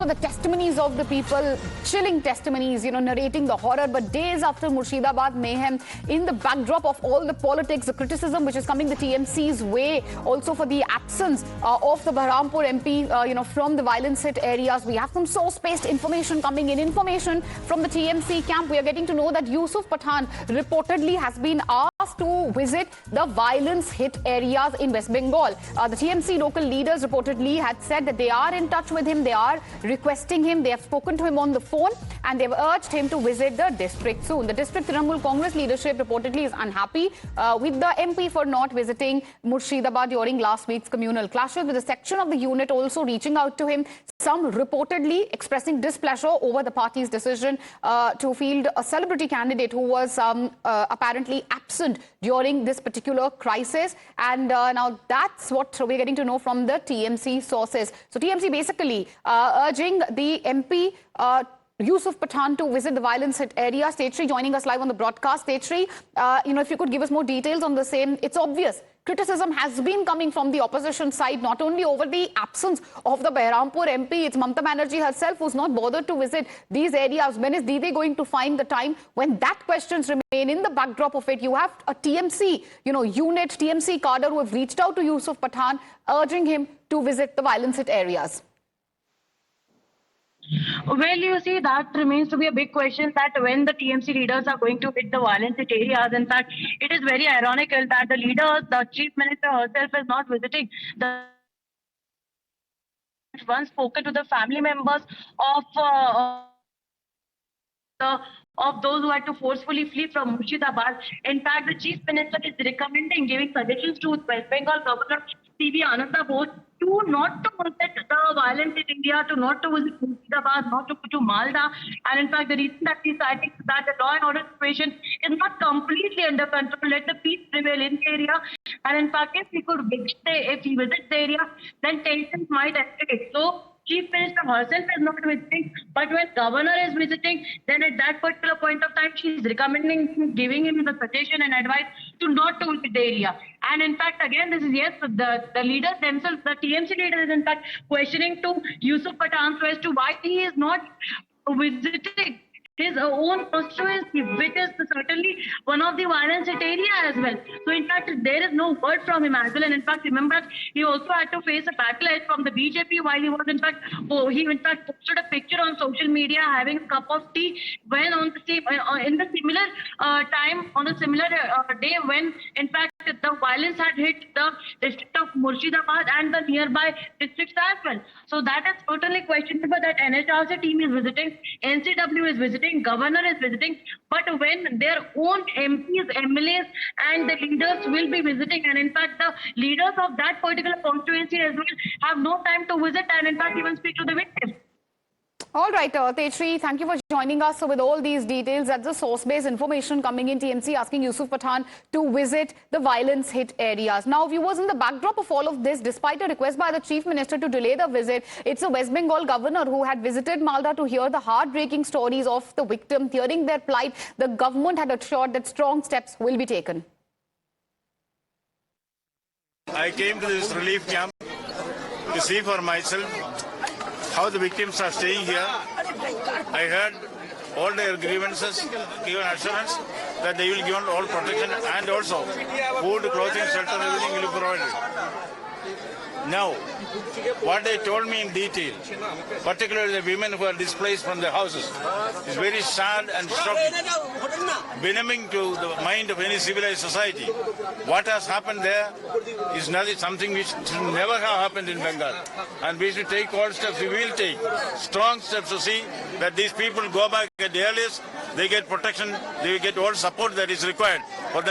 the testimonies of the people, chilling testimonies, narrating the horror. But days after Murshidabad mayhem, in the backdrop of all the politics, the criticism which is coming the TMC's way, also for the absence of the Baharampur MP, from the violence-hit areas, we have some source-based information coming in. Information from the TMC camp. We are getting to know that Yusuf Pathan reportedly has been asked to visit the violence-hit areas in West Bengal. The TMC local leaders reportedly had said that they are in touch with him, they are requesting him, they have spoken to him on the phone, and they've urged him to visit the district soon. The district Trinamool Congress leadership reportedly is unhappy with the MP for not visiting Murshidabad during last week's communal clashes, with a section of the unit also reaching out to him, some reportedly expressing displeasure over the party's decision to field a celebrity candidate who was apparently absent during this particular crisis. And now that's what we're getting to know from the TMC sources. So TMC basically urging the MP Yusuf Pathan to visit the violence-hit area. Stetri joining us live on the broadcast. Stetri, if you could give us more details on the same. It's obvious criticism has been coming from the opposition side, not only over the absence of the Baharampur MP, it's Mamta Banerjee herself who's not bothered to visit these areas. When is Dide going to find the time? When that questions remain in the backdrop of it, you have a TMC, unit, TMC cadre who have reached out to Yusuf Pathan, urging him to visit the violence-hit areas. Well, you see, that remains to be a big question, that when the TMC leaders are going to hit the violence-hit areas. In fact, it is very ironical that the leaders, the chief minister herself, is not visiting the once spoken to the family members of those who had to forcefully flee from Murshidabad. In fact, the chief minister is recommending, giving suggestions to West Bengal Governor C.V. Ananda Bose to not to visit the violence in India, to not to visit Murshidabad, not to go to Malda. And in fact, the reason that he's citing that the law and order situation is not completely under control. Let the peace prevail in the area. And in fact, if he visits the area, then tensions might escalate. So Chief Minister herself is not visiting, but when Governor is visiting, then at that particular point of time, she is recommending, giving him the suggestion and advice to not to visit the area. And in fact, again, this is the leaders themselves, the TMC leader is in fact questioning to Yusuf Pathan as to why he is not visiting his own constituency, which is certainly one of the violence-hit area as well. So in fact, there is no word from him as well. And in fact, remember, he also had to face a backlash from the BJP while he was he in fact posted a picture on social media having a cup of tea when on the same, in the similar time, on a similar day when in fact the violence had hit the district of Murshidabad and the nearby districts as well. So that is certainly questionable that NHRC team is visiting, NCW is visiting, Governor is visiting, but when their own MPs, MLAs and the leaders will be visiting, and in fact the leaders of that particular constituency as well have no time to visit and in fact even speak to the victims. All right, Tetri, thank you for joining us. So with all these details, that's the source-based information coming in. TMC asking Yusuf Pathan to visit the violence-hit areas. Now, viewers, in the backdrop of all of this, despite a request by the Chief Minister to delay the visit, it's the West Bengal Governor who had visited Malda to hear the heartbreaking stories of the victim, hearing their plight. The government had assured that strong steps will be taken. I came to this relief camp to see for myself how the victims are staying here. I heard all their grievances, given assurance that they will give all protection and also food, clothing, shelter, everything will be provided. Now, what they told me in detail, particularly the women who are displaced from their houses, is very sad and shocking, benumbing to the mind of any civilized society. What has happened there is nothing, something which should never have happened in Bengal. And we should take all steps, we will take strong steps to see that these people go back at the earliest, they get protection, they will get all support that is required for them.